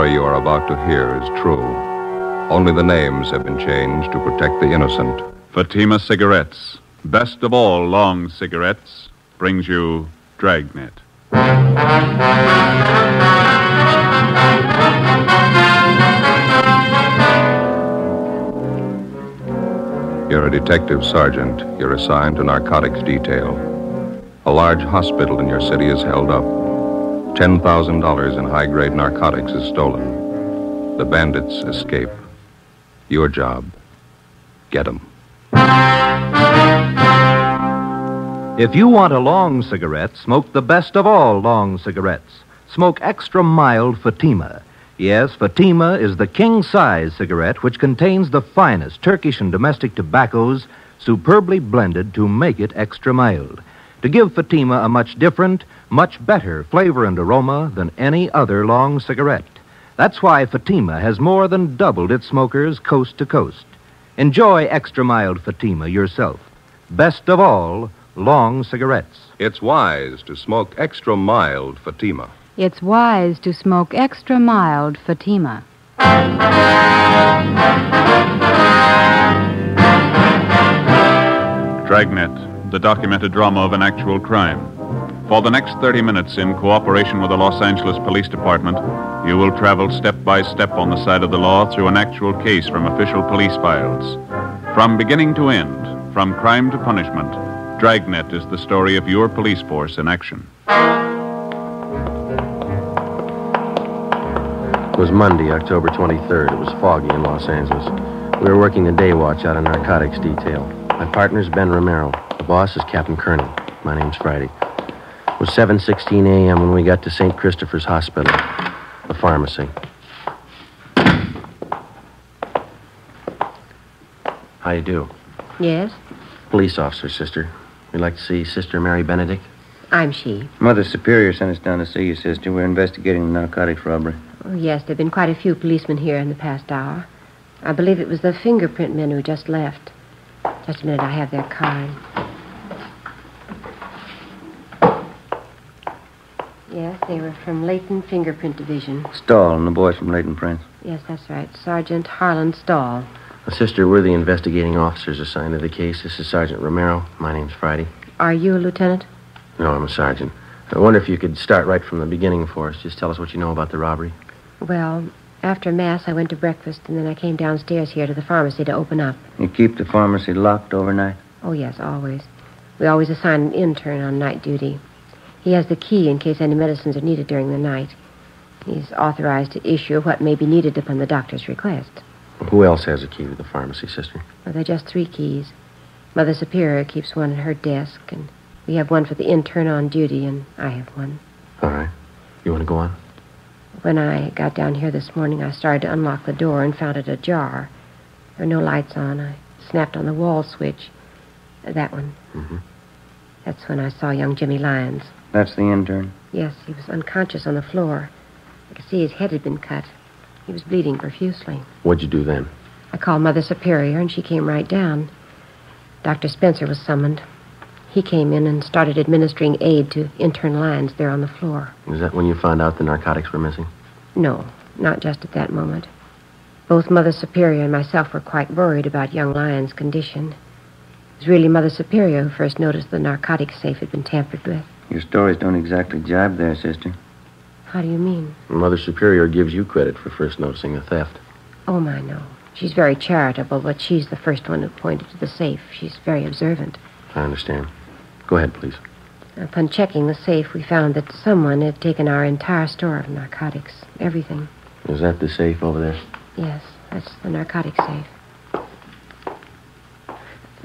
story you are about to hear is true. Only the names have been changed to protect the innocent. Fatima Cigarettes, best of all long cigarettes, brings you Dragnet. You're a detective sergeant. You're assigned to narcotics detail. A large hospital in your city is held up. $10,000 in high-grade narcotics is stolen. The bandits escape. Your job, get them. If you want a long cigarette, smoke the best of all long cigarettes. Smoke extra mild Fatima. Yes, Fatima is the king-size cigarette which contains the finest Turkish and domestic tobaccos superbly blended to make it extra mild, to give Fatima a much different, much better flavor and aroma than any other long cigarette. That's why Fatima has more than doubled its smokers coast to coast. Enjoy extra mild Fatima yourself. Best of all, long cigarettes. It's wise to smoke extra mild Fatima. It's wise to smoke extra mild Fatima. Dragnet, the documented drama of an actual crime. For the next 30 minutes, in cooperation with the Los Angeles Police Department, you will travel step by step on the side of the law through an actual case from official police files. From beginning to end, from crime to punishment, Dragnet is the story of your police force in action. It was Monday, October 23rd. It was foggy in Los Angeles. We were working the day watch out of narcotics detail. My partner's Ben Romero. The boss is Captain Kearney. My name's Friday. It was 7:16 a.m. when we got to St. Christopher's Hospital, the pharmacy. How you do? Yes? Police officer, sister. We'd like to see Sister Mary Benedict. I'm she. Mother Superior sent us down to see you, sister. We're investigating the narcotics robbery. Oh, yes, there have been quite a few policemen here in the past hour. I believe it was the fingerprint men who just left. Just a minute, I have their card. Yes, they were from Layton Fingerprint Division. Stahl and the boys from Layton Prince. Yes, that's right. Sergeant Harlan Stahl. Sister, we're the investigating officers assigned to the case. This is Sergeant Romero. My name's Friday. Are you a lieutenant? No, I'm a sergeant. I wonder if you could start right from the beginning for us. Just tell us what you know about the robbery. Well, after Mass, I went to breakfast, and then I came downstairs here to the pharmacy to open up. You keep the pharmacy locked overnight? Oh, yes, always. We always assign an intern on night duty. He has the key in case any medicines are needed during the night. He's authorized to issue what may be needed upon the doctor's request. Who else has a key to the pharmacy, sister? Well, there are just 3 keys. Mother Superior keeps one at her desk, and we have one for the intern on duty, and I have one. All right. You want to go on? When I got down here this morning, I started to unlock the door and found it ajar. There were no lights on. I snapped on the wall switch. That one. Mm-hmm. That's when I saw young Jimmy Lyons. That's the intern? Yes, he was unconscious on the floor. I could see his head had been cut. He was bleeding profusely. What'd you do then? I called Mother Superior, and she came right down. Dr. Spencer was summoned. He came in and started administering aid to intern Lyons there on the floor. Is that when you found out the narcotics were missing? No, not just at that moment. Both Mother Superior and myself were quite worried about young Lyons' condition. It was really Mother Superior who first noticed the narcotics safe had been tampered with. Your stories don't exactly jibe there, sister. How do you mean? Mother Superior gives you credit for first noticing the theft. Oh, my, no. She's very charitable, but she's the first one who pointed to the safe. She's very observant. I understand. Go ahead, please. Upon checking the safe, we found that someone had taken our entire store of narcotics. Everything. Is that the safe over there? Yes, that's the narcotic safe.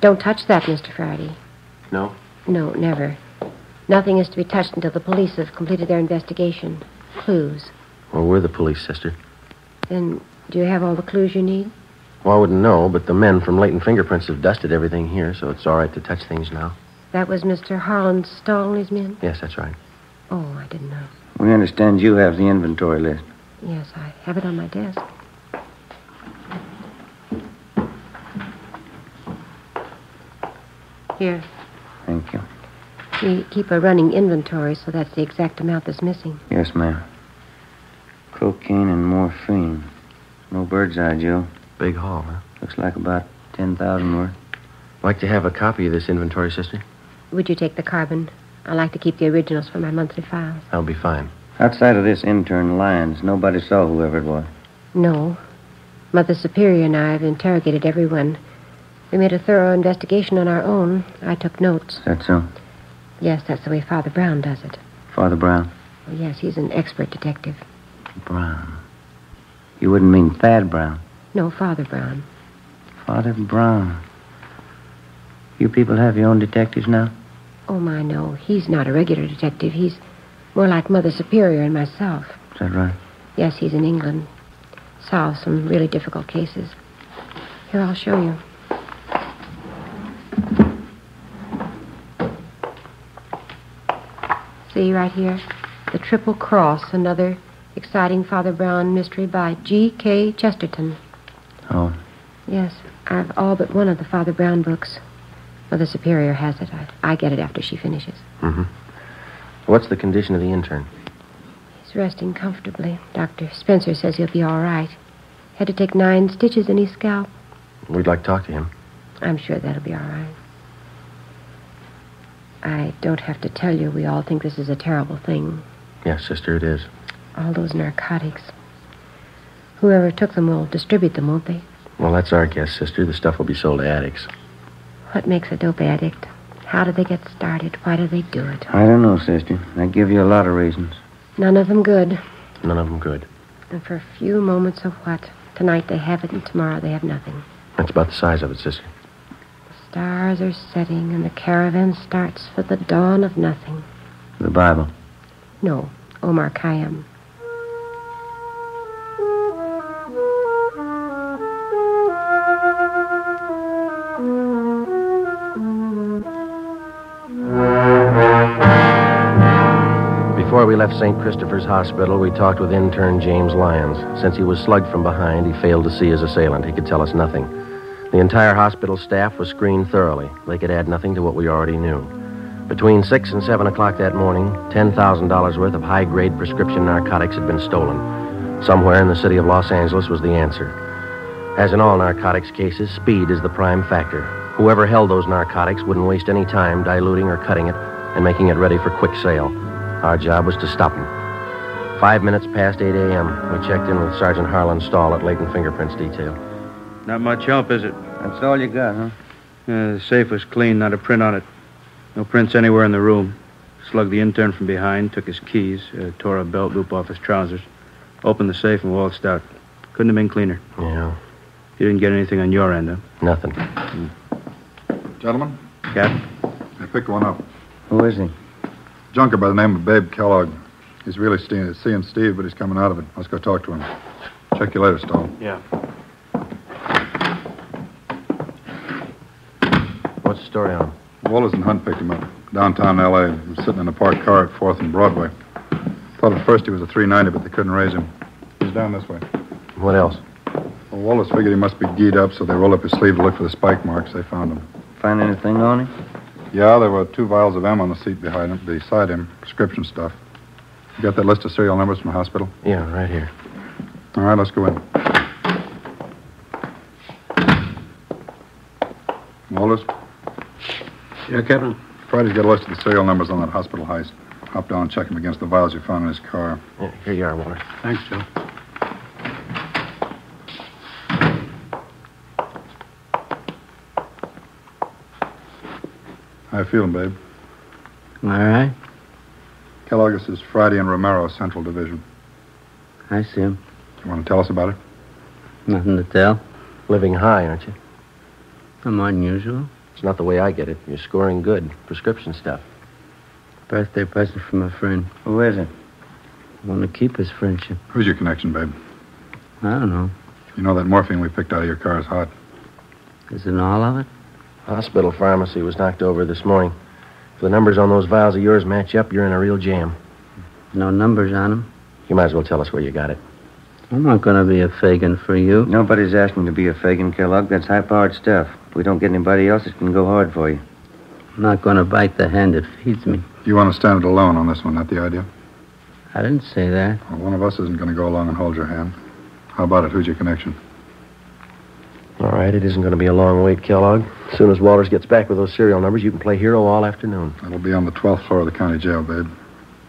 Don't touch that, Mr. Friday. No? No, never. Nothing is to be touched until the police have completed their investigation. Clues. Well, we're the police, sister. Then, do you have all the clues you need? Well, I wouldn't know, but the men from Layton Fingerprints have dusted everything here, so it's all right to touch things now. That was Mr. Harlan Stahl and his men? Yes, that's right. Oh, I didn't know. We understand you have the inventory list. Yes, I have it on my desk. Here. Thank you. We keep a running inventory, so that's the exact amount that's missing. Yes, ma'am. Cocaine and morphine. No bird's eye, Joe. Big haul, huh? Looks like about 10,000 worth. Like to have a copy of this inventory, sister? Would you take the carbon? I like to keep the originals for my monthly files. That'll be fine. Outside of this intern, Lyons, nobody saw whoever it was. No. Mother Superior and I have interrogated everyone. We made a thorough investigation on our own. I took notes. Is that so? Yes, that's the way Father Brown does it. Father Brown? Oh, yes, he's an expert detective. Brown. You wouldn't mean Thad Brown? No, Father Brown. Father Brown. You people have your own detectives now? Oh, my, no. He's not a regular detective. He's more like Mother Superior and myself. Is that right? Yes, he's in England. Solves some really difficult cases. Here, I'll show you. See right here? The Triple Cross, another exciting Father Brown mystery by G.K. Chesterton. Oh. Yes, I've all but one of the Father Brown books. Mother Superior has it. I get it after she finishes. Mm-hmm. What's the condition of the intern? He's resting comfortably. Dr. Spencer says he'll be all right. Had to take 9 stitches in his scalp. We'd like to talk to him. I'm sure that'll be all right. I don't have to tell you, we all think this is a terrible thing. Yes, sister, it is. All those narcotics. Whoever took them will distribute them, won't they? Well, that's our guess, sister. The stuff will be sold to addicts. What makes a dope addict? How do they get started? Why do they do it? I don't know, sister. I give you a lot of reasons. None of them good. None of them good. And for a few moments of what? Tonight they have it, and tomorrow they have nothing. That's about the size of it, sister. The stars are setting, and the caravan starts for the dawn of nothing. The Bible. No, Omar Khayyam. Before we left St. Christopher's Hospital, we talked with intern James Lyons. Since he was slugged from behind, he failed to see his assailant. He could tell us nothing. The entire hospital staff was screened thoroughly. They could add nothing to what we already knew. Between 6 and 7 o'clock that morning, $10,000 worth of high-grade prescription narcotics had been stolen. Somewhere in the city of Los Angeles was the answer. As in all narcotics cases, speed is the prime factor. Whoever held those narcotics wouldn't waste any time diluting or cutting it and making it ready for quick sale. Our job was to stop them. 5 minutes past 8 a.m., we checked in with Sergeant Harlan Stahl at Layton Fingerprints Detail. Not much help, is it? That's all you got, huh? The safe was clean, not a print on it. No prints anywhere in the room. Slugged the intern from behind, took his keys, tore a belt loop off his trousers, opened the safe and waltzed out. Couldn't have been cleaner. Yeah. You didn't get anything on your end, huh? Nothing. Gentlemen, Captain? I picked one up. Who is he? Junker by the name of Babe Kellogg. He's really seeing Steve, but he's coming out of it. Let's go talk to him. Check you later, Stahl. Yeah. What's the story on him? Wallace and Hunt picked him up. Downtown L.A. He was sitting in a parked car at 4th and Broadway. Thought at first he was a 390, but they couldn't raise him. He's down this way. What else? Well, Wallace figured he must be geed up, so they rolled up his sleeve to look for the spike marks. They found him. Find anything on him? Yeah, there were 2 vials of M on the seat beside him. Prescription stuff. You got that list of serial numbers from the hospital? Yeah, right here. All right, let's go in. Wallace? Yeah, Captain? Friday's got a list of the serial numbers on that hospital heist. Hop down and check them against the vials you found in his car. Yeah, here you are, Walter. Thanks, Joe. How you feeling, babe? All right. Kellogg, this is Friday and Romero, Central Division. I see him. You want to tell us about it? Nothing to tell. Living high, aren't you? I'm unusual. It's not the way I get it. You're scoring good. Prescription stuff. Birthday present from a friend. Who is it? I want to keep his friendship. Who's your connection, babe? I don't know. You know that morphine we picked out of your car is hot. Isn't all of it? Hospital pharmacy was knocked over this morning. If the numbers on those vials of yours match up, you're in a real jam. No numbers on them? You might as well tell us where you got it. I'm not going to be a Fagin for you. Nobody's asking to be a Fagin, Kellogg. That's high-powered stuff. If we don't get anybody else, it can go hard for you. I'm not going to bite the hand that feeds me. You want to stand it alone on this one, not the idea? I didn't say that. Well, one of us isn't going to go along and hold your hand. How about it? Who's your connection? All right, it isn't going to be a long wait, Kellogg. As soon as Walters gets back with those serial numbers, you can play hero all afternoon. That'll be on the 12th floor of the county jail, babe.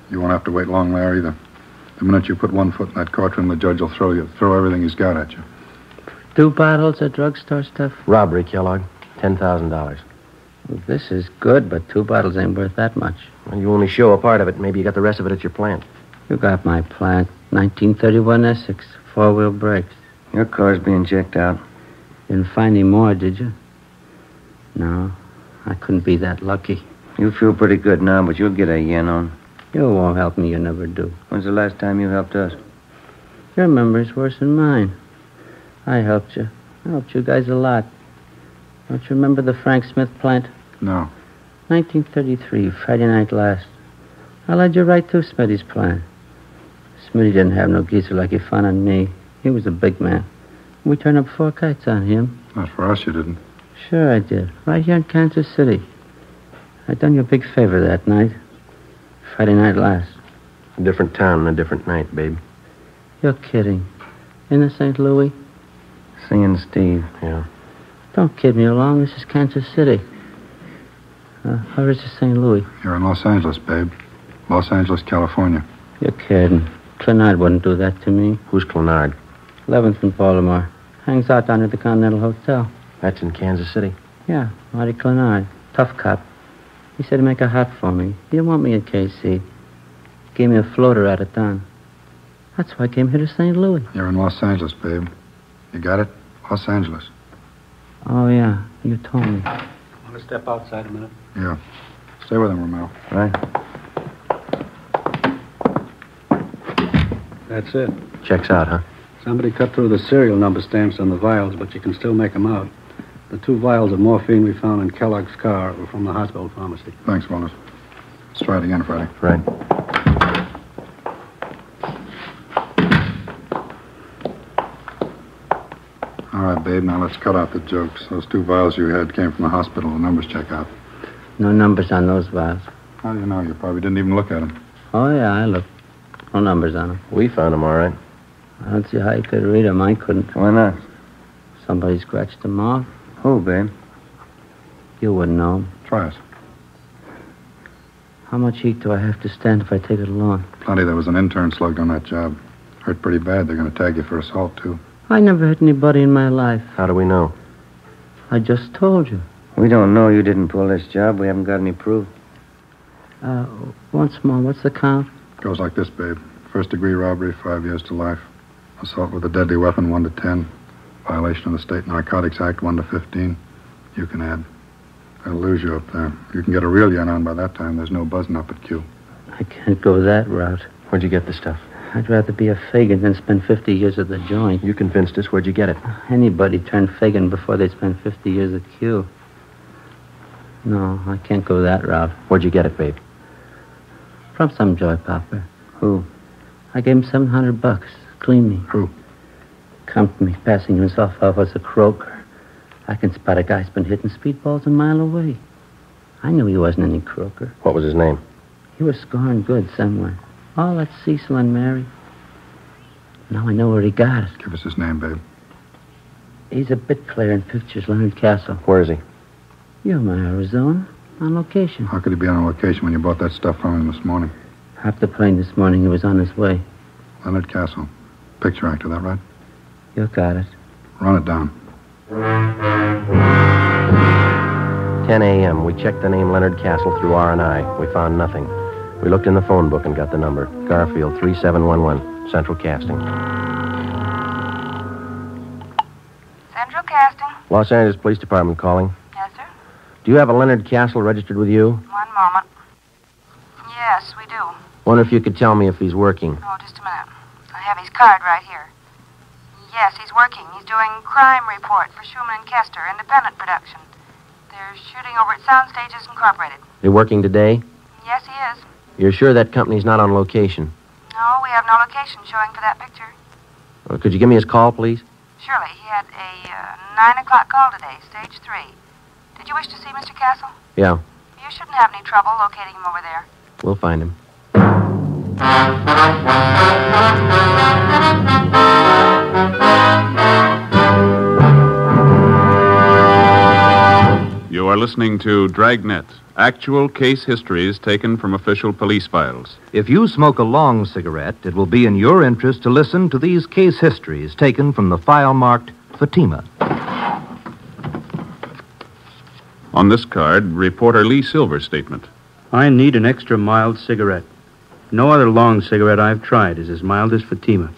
You won't have to wait long there either. The minute you put one foot in that courtroom, the judge will throw everything he's got at you. 2 bottles of drugstore stuff? Robbery, Kellogg. $10,000. Well, this is good, but 2 bottles ain't worth that much. Well, you only show a part of it. Maybe you got the rest of it at your plant. You got my plant. 1931 Essex. 4-wheel brakes. Your car's being checked out. Didn't find any more, did you? No, I couldn't be that lucky. You feel pretty good now, but you'll get a yen on. You won't help me, you never do. When's the last time you helped us? Your memory's worse than mine. I helped you. I helped you guys a lot. Don't you remember the Frank Smith plant? No. 1933, Friday night last. I led you right through Smitty's plant. Smitty didn't have no geezer like he found on me. He was a big man. We turned up 4 kites on him. Not for us, you didn't. Sure I did. Right here in Kansas City. I done you a big favor that night. Friday night last. A different town and a different night, babe. You're kidding. In the St. Louis? Seeing Steve. Yeah. Don't kid me along. This is Kansas City. Where is this St. Louis? You're in Los Angeles, babe. Los Angeles, California. You're kidding. Clenard wouldn't do that to me. Who's Clenard? 11th and Baltimore. Hangs out down at the Continental Hotel. That's in Kansas City. Yeah, Marty Clenard. Tough cop. He said he'd make a hot for me. He didn't want me in KC. Gave me a floater out of town. That's why I came here to St. Louis. You're in Los Angeles, babe. You got it? Los Angeles. Oh, yeah. You told me. Want to step outside a minute? Yeah. Stay with him, Romero. Right. That's it. Checks out, huh? Somebody cut through the serial number stamps on the vials, but you can still make them out. The 2 vials of morphine we found in Kellogg's car were from the hospital pharmacy. Thanks, Wallace. Let's try it again, Friday. Right. All right, babe, now let's cut out the jokes. Those 2 vials you had came from the hospital. The numbers check out. No numbers on those vials. How do you know? You probably didn't even look at them. Oh, yeah, I looked. No numbers on them. We found them, all right. I don't see how you could read them. I couldn't. Why not? Somebody scratched them off. Who, babe? You wouldn't know 'em. Try us. How much heat do I have to stand if I take it along? Plenty. There was an intern slugged on that job. Hurt pretty bad. They're going to tag you for assault, too. I never hit anybody in my life. How do we know? I just told you. We don't know you didn't pull this job. We haven't got any proof. Once more, what's the count? Goes like this, babe. First-degree robbery, 5 years to life. Assault with a deadly weapon, 1 to 10. Violation of the State Narcotics Act, 1 to 15. You can add. They'll lose you up there. You can get a real yen on by that time. There's no buzzing up at Q. I can't go that route. Where'd you get the stuff? I'd rather be a Fagin than spend 50 years at the joint. You convinced us. Where'd you get it? Anybody turned Fagin before they spend 50 years at Q. No, I can't go that route. Where'd you get it, babe? From some joy popper. Who? I gave him $700. Clean me. Who? Come to me, passing himself off as a croaker. I can spot a guy's been hitting speedballs a mile away. I knew he wasn't any croaker. What was his name? He was scoring good somewhere. Oh, that's Cecil and Mary. Now I know where he got it. Give us his name, babe. He's a bit player in pictures, Leonard Castle. Where is he? Yuma, Arizona. On location. How could he be on a location when you bought that stuff from him this morning? Hopped the plane this morning. He was on his way. Leonard Castle. Picture actor, that right? You got it. Run it down. 10 a.m. We checked the name Leonard Castle through R&I. We found nothing. We looked in the phone book and got the number. Garfield 3711, Central Casting. Central Casting. Los Angeles Police Department calling. Yes, sir. Do you have a Leonard Castle registered with you? One moment. Yes, we do. Wonder if you could tell me if he's working. Oh, just a minute. I have his card right here. Yes, he's working. He's doing crime report for Schumann and Kester, independent production. They're shooting over at Soundstages Incorporated. They're working today? Yes, he is. You're sure that company's not on location? No, we have no location showing for that picture. Well, could you give me his call, please? Surely. He had a 9 o'clock call today, stage 3. Did you wish to see Mr. Castle? Yeah, You shouldn't have any trouble locating him over there. we'll find him. You are listening to Dragnet, actual case histories taken from official police files. If you smoke a long cigarette, it will be in your interest to listen to these case histories taken from the file marked Fatima. On this card, reporter Lee Silver's statement. I need an extra mild cigarette. No other long cigarette I've tried is as mild as Fatima.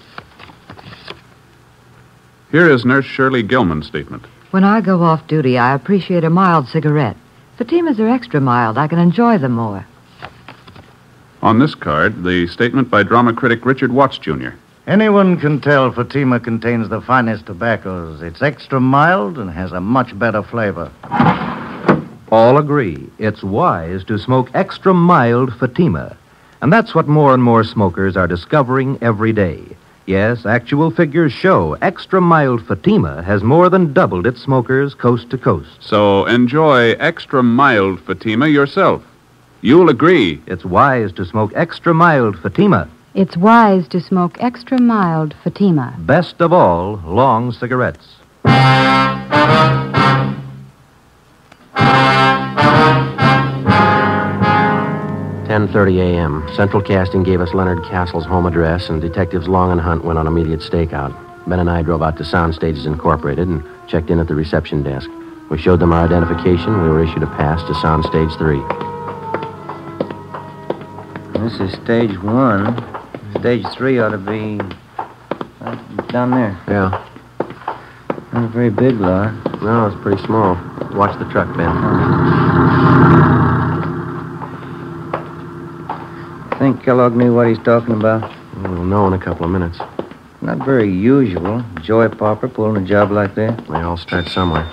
Here is Nurse Shirley Gilman's statement. When I go off duty, I appreciate a mild cigarette. Fatimas are extra mild. I can enjoy them more. On this card, the statement by drama critic Richard Watts, Jr. Anyone can tell Fatima contains the finest tobaccos. It's extra mild and has a much better flavor. All agree it's wise to smoke extra mild Fatima. And that's what more and more smokers are discovering every day. Yes, actual figures show extra mild Fatima has more than doubled its smokers coast to coast. So enjoy extra mild Fatima yourself. You'll agree. It's wise to smoke extra mild Fatima. It's wise to smoke extra mild Fatima. Best of all, long cigarettes. 10:30 a.m. Central Casting gave us Leonard Castle's home address, and Detectives Long and Hunt went on immediate stakeout. Ben and I drove out to Sound Stages Incorporated and checked in at the reception desk. We showed them our identification. We were issued a pass to Sound Stage 3. This is stage 1. Stage 3 ought to be down there. Yeah. Not a very big lot. No, it's pretty small. Watch the truck, Ben. Think Kellogg knew what he's talking about? We'll know in a couple of minutes. Not very usual. Joy Pauper pulling a job like that. They all start somewhere.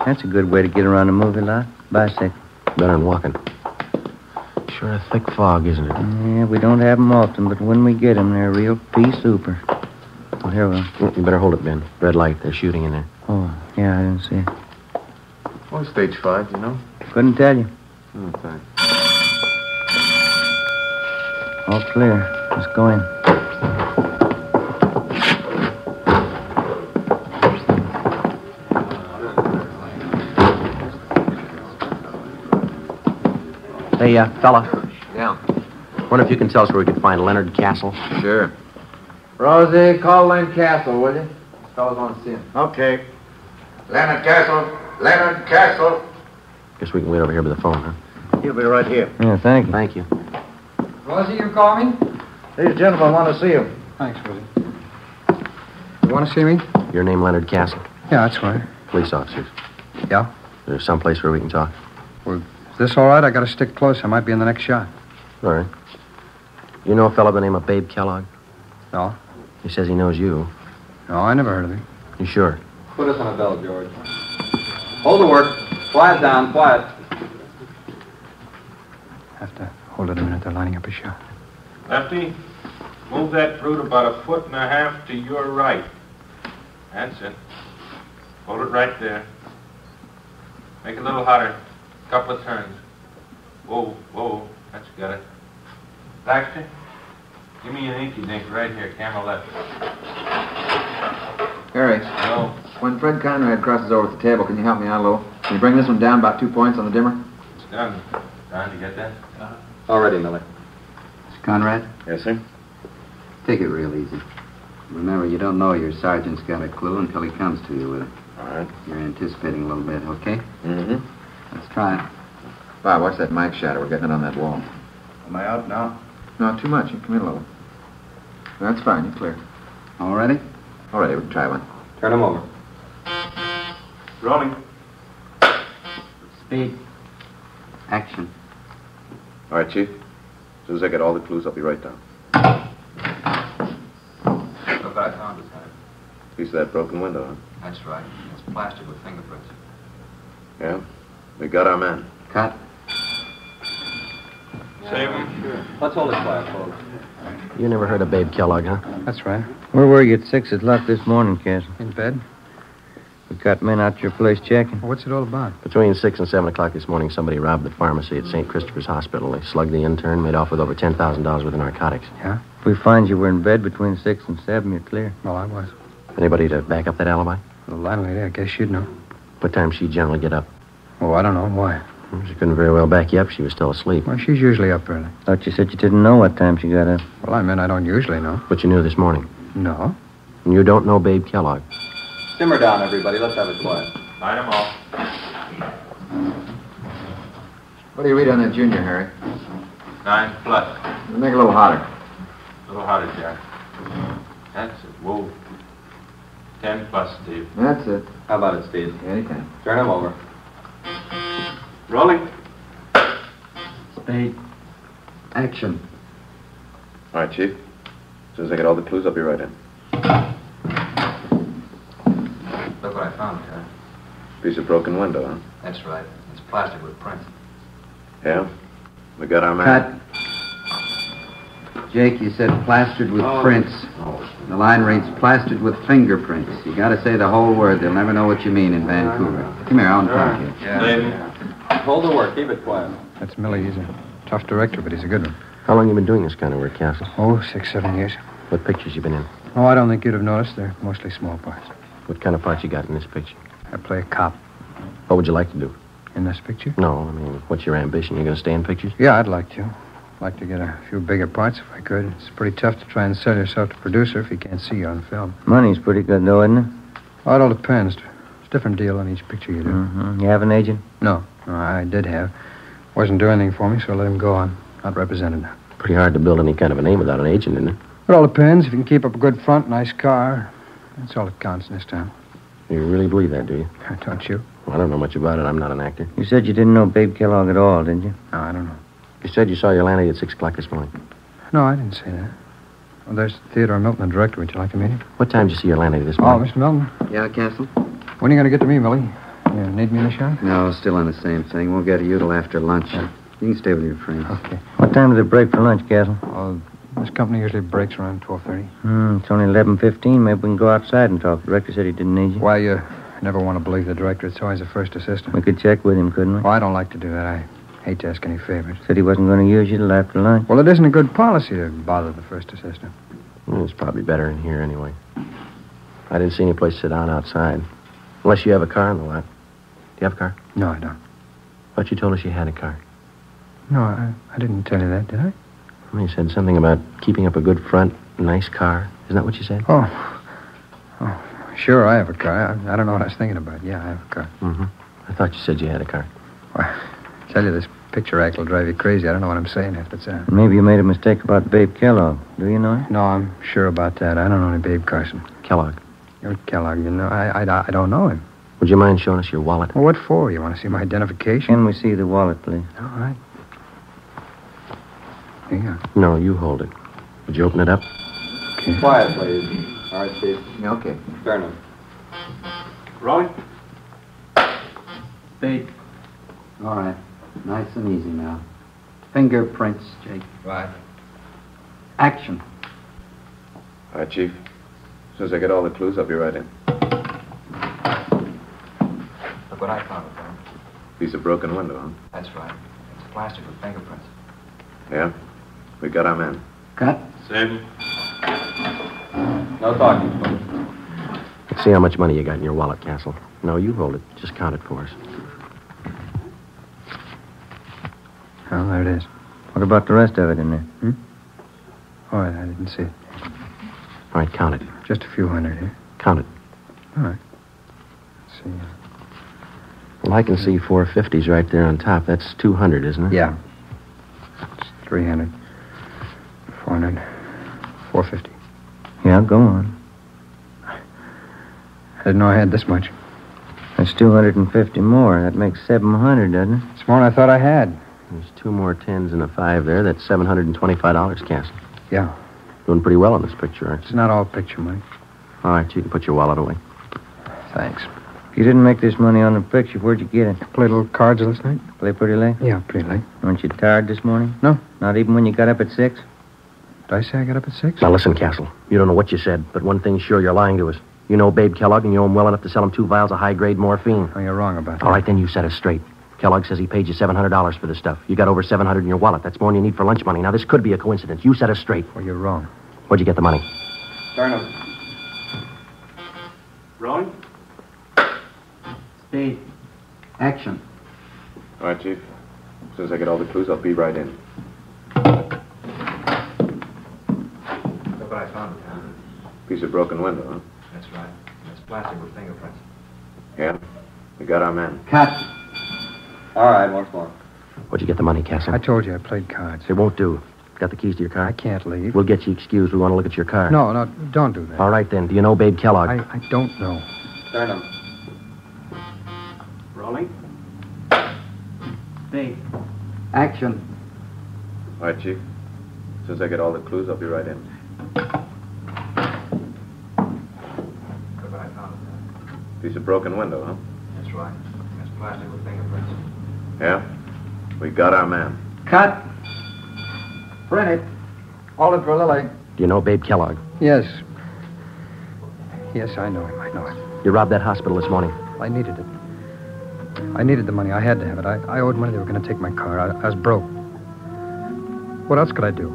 That's a good way to get around a movie lot. Bicycle. Better than walking. Sure a thick fog, isn't it? Yeah, we don't have 'em often, but when we get 'em, they're a real pea super. Oh, here we are. You better hold it, Ben. Red light. They're shooting in there. Oh, yeah, I didn't see it. Oh, stage 5, you know? Couldn't tell you. Oh, thanks. All clear. Let's go in. Hey, fella. Yeah. Wonder if you can tell us where we could find Leonard Castle? Sure. Rosie, call Len Castle, will you? These fellas want to see him. Okay. Leonard Castle! Leonard Castle! Guess we can wait over here by the phone, huh? He'll be right here. Yeah, thank you. Thank you. Rosie, you call me? These gentlemen want to see you. Thanks, Rosie. You want to see me? Your name, Leonard Castle? Yeah, that's right. Police officers. Yeah? There's someplace where we can talk. Well, is this all right? I got to stick close. I might be in the next shot. All right. You know a fellow by the name of Babe Kellogg? No? He says he knows you. No, I never heard of him. You sure? Put us on a bell, George. Hold the work. Quiet down, quiet. Have to hold it a minute. They're lining up a shot. Lefty, move that fruit about 1.5 feet to your right. That's it. Hold it right there. Make it a little hotter. Couple of turns. Whoa, whoa. That's got it. Baxter, give me an inky dink right here. Camera left. Harry. Hello. When Fred Conrad crosses over at the table, can you help me out a little? Can you bring this one down about 2 points on the dimmer? It's done. Don, you get that? Already, Millie. Conrad? Yes, sir? Take it real easy. Remember, you don't know your sergeant's got a clue until he comes to you with it. All right. You're anticipating a little bit, okay? Mm-hmm. Let's try it. Bob, watch that mic shadow. We're getting it on that wall. Am I out now? No, too much. You come in a little. That's fine. You're clear. All ready? All ready. We can try one. Turn him over. Rolling. Speed. Action. All right, Chief. As soon as I get all the clues, I'll be right down. Look what I found this time. Piece of that broken window, huh? That's right. It's plastered with fingerprints. Yeah? We got our man. Cut. Save him. Sure. Let's hold it quiet, folks. You never heard of Babe Kellogg, huh? That's right. Where were you at 6 o'clock this morning, Castle? In bed? We got men out your place checking. What's it all about? Between 6 and 7 o'clock this morning, somebody robbed the pharmacy at St. Christopher's Hospital. They slugged the intern, made off with over $10,000 worth of narcotics. Yeah? If we find you were in bed between 6 and 7, you're clear. Well, I was. Anybody to back up that alibi? The landlady, I guess she'd know. What time she generally get up? Oh, I don't know. Why? She couldn't very well back you up. She was still asleep. Well, she's usually up early. Thought you said you didn't know what time she got up. Well, I meant I don't usually know. But you knew this morning. No. And you don't know Babe Kellogg. Simmer down, everybody. Let's have it quiet. Light 'em off. What do you read on that junior, Harry? 9+. Make it a little hotter. A little hotter, Jack. That's it. Whoa. 10+, Steve. That's it. How about it, Steve? Anytime. Turn him over. Rolling. Spade. Action. All right, Chief. As soon as I get all the clues, I'll be right in. Look what I found, Ted. Piece of broken window, huh? That's right. It's plastered with prints. Yeah? We got our man. Cut. Jake, you said plastered with prints. The line reads plastered with fingerprints. You gotta say the whole word. They'll never know what you mean in Vancouver. Come here, I'll talk to you. Hold the work. Keep it quiet. That's Millie. He's a tough director, but he's a good one. How long you been doing this kind of work, Castle? Oh, 6, 7 years. What pictures you been in? Oh, I don't think you'd have noticed. They're mostly small parts. What kind of part you got in this picture? I play a cop. What would you like to do? In this picture? No, I mean, what's your ambition? You gonna stay in pictures? Yeah, I'd like to. Like to get a few bigger parts if I could. It's pretty tough to try and sell yourself to producer if he can't see you on film. Money's pretty good, though, isn't it? Oh, it all depends. It's a different deal on each picture you do. Mm-hmm. You have an agent? No, I did have. Wasn't doing anything for me, so I let him go on. Not represented now. Pretty hard to build any kind of a name without an agent, isn't it? It all depends. If you can keep up a good front, nice car, that's all that counts in this town. You really believe that, do you? Don't you? Well, I don't know much about it. I'm not an actor. You said you didn't know Babe Kellogg at all, didn't you? No, I don't know. You said you saw your landlady at 6 o'clock this morning. No, I didn't say that. Well, there's Theodore Milton, the director. Would you like to meet him? What time did you see your landlady this Oh, morning? Mr. Milton. Yeah, Castle? When are you going to get to me, Millie? You need me in the shop? No, still on the same thing. Won't get to you till after lunch. Yeah. You can stay with your friends. Okay. What time do they break for lunch, Castle? Oh, this company usually breaks around 12:30. It's only 11:15. Maybe we can go outside and talk. The director said he didn't need you. Why, you never want to believe the director. It's always the first assistant. We could check with him, couldn't we? Well, I don't like to do that. I hate to ask any favors. Said he wasn't going to use you till after lunch. Well, it isn't a good policy to bother the first assistant. Well, it's probably better in here anyway. I didn't see any place to sit down outside. Unless you have a car in the lot. Do you have a car? No, I don't. But you told us you had a car. No, I didn't tell you that, did I? Well, you said something about keeping up a good front, nice car. Isn't that what you said? Oh, sure, I have a car. I don't know what I was thinking about. Yeah, I have a car. Mm-hmm. I thought you said you had a car. Well, I tell you, this picture act will drive you crazy. I don't know what I'm saying half the time. Maybe you made a mistake about Babe Kellogg. Do you know him? No, I'm sure about that. I don't know any Babe Carson. Kellogg. You're Kellogg, you know. I don't know him. Would you mind showing us your wallet? Well, what for? You want to see my identification? Can we see the wallet, please? All right. Here you go. No, you hold it. Would you open it up? Okay. Quiet, please. All right, Steve. Yeah, okay. Turn him. Rolling. Spade. All right. Nice and easy now. Fingerprints, Jake. Right. Action. All right, Chief. As soon as I get all the clues, I'll be right in. Look what I found, Tom. Piece of broken window, huh? That's right. It's plastered with fingerprints. Yeah? We got our man. Cut. Same. No talking, folks. Let's see how much money you got in your wallet, Castle. No, you hold it. Just count it for us. Oh, there it is. What about the rest of it in there? Oh, I didn't see it. All right, count it. Just a few hundred here. Count it. All right. Let's see. Well, I can see 450s right there on top. That's 200, isn't it? Yeah. It's 300, 400, 450. Yeah, go on. I didn't know I had this much. That's 250 more. That makes 700, doesn't it? It's more than I thought I had. There's 2 more 10s and a 5 there. That's $725, Castle. Yeah. Doing pretty well on this picture, aren't It's you? not all picture money. All right, you can put your wallet away. Thanks. If you didn't make this money on the picture, where'd you get it? Played little cards last night? Play pretty late? Yeah, pretty late. Weren't you tired this morning? No. Not even when you got up at 6? Did I say I got up at 6? Now, listen, Castle. You don't know what you said, but one thing's sure, you're lying to us. You know Babe Kellogg, and you know him well enough to sell him 2 vials of high-grade morphine. Oh, you're wrong about that. All right, then you set us straight. Kellogg says he paid you $700 for the stuff. You got over $700 in your wallet. That's more than you need for lunch money. Now, this could be a coincidence. You set us straight. Well, you're wrong. Where'd you get the money? Turn him. Rolling? Speed. Action. All right, Chief. As soon as I get all the clues, I'll be right in. Look what I found. Piece of broken window, huh? That's right. It's plastic with fingerprints. Yeah. We got our man. Cut. All right, once more. Where'd you get the money, Castle? I told you I played cards. It won't do. Got the keys to your car? I can't leave. We'll get you excused. We want to look at your car. No, don't do that. All right, then. Do you know Babe Kellogg? I don't know. Turn him. Rolling? Speed. Action. All right, Chief. As soon as I get all the clues, I'll be right in. Look what I found. Piece of broken window, huh? That's right. It's plastic with fingerprints. Yeah. We got our man. Cut. Print it. Hold it for Lily. Do you know Babe Kellogg? Yes. Yes, I know him. I know it. You robbed that hospital this morning. I needed it. I needed the money. I had to have it. I owed money. They were going to take my car. I was broke. What else could I do?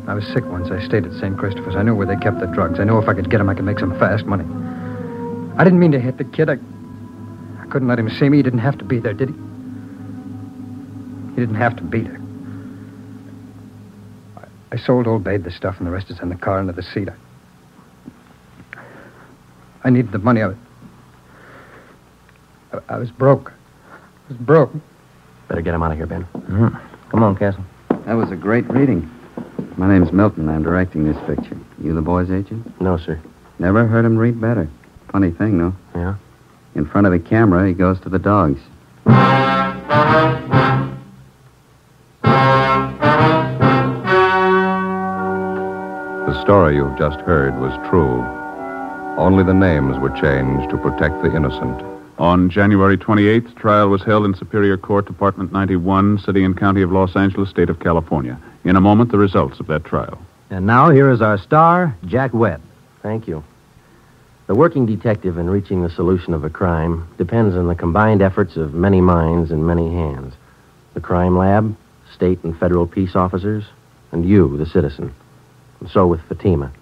I was sick once. I stayed at St. Christopher's. I knew where they kept the drugs. I knew if I could get them, I could make some fast money. I didn't mean to hit the kid. I couldn't let him see me. He didn't have to be there, did he? He didn't have to be there. I sold old Babe the stuff, and the rest is in the car under the seat. I needed the money. I was broke. I was broke. Better get him out of here, Ben. Mm-hmm. Come on, Castle. That was a great reading. My name's Milton. I'm directing this picture. You the boy's agent? No, sir. Never heard him read better. Funny thing, no? Yeah? In front of the camera, he goes to the dogs. The story you've just heard was true. Only the names were changed to protect the innocent. On January 28th, trial was held in Superior Court, Department 91, City and County of Los Angeles, State of California. In a moment, the results of that trial. And now here is our star, Jack Webb. Thank you. The working detective in reaching the solution of a crime depends on the combined efforts of many minds and many hands. The crime lab, state and federal peace officers, and you, the citizen. And so with Fatima.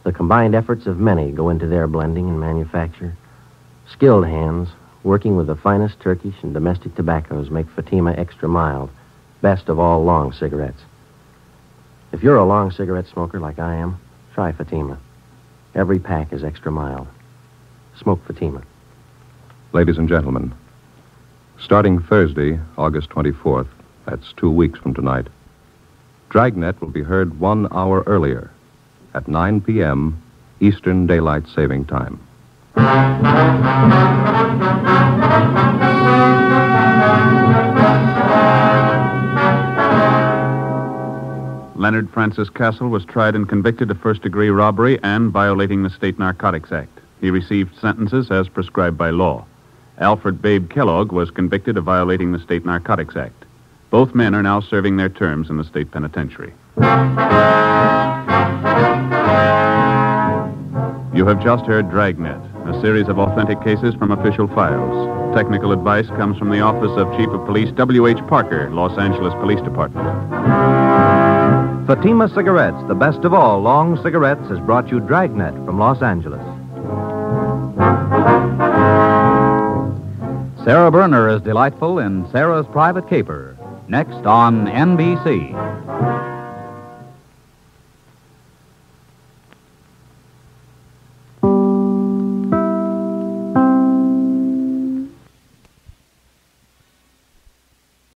The combined efforts of many go into their blending and manufacture. Skilled hands, working with the finest Turkish and domestic tobaccos, make Fatima extra mild, best of all long cigarettes. If you're a long cigarette smoker like I am, try Fatima. Every pack is extra mild. Smoke Fatima. Ladies and gentlemen, starting Thursday, August 24th, that's 2 weeks from tonight, Dragnet will be heard 1 hour earlier at 9 p.m. Eastern Daylight Saving Time. Leonard Francis Castle was tried and convicted of first-degree robbery and violating the State Narcotics Act. He received sentences as prescribed by law. Alfred Babe Kellogg was convicted of violating the State Narcotics Act. Both men are now serving their terms in the state penitentiary. You have just heard Dragnet, a series of authentic cases from official files. Technical advice comes from the Office of Chief of Police W.H. Parker, Los Angeles Police Department. Fatima Cigarettes, the best of all long cigarettes, has brought you Dragnet from Los Angeles. Sarah Berner is delightful in Sarah's Private Caper. Next on NBC.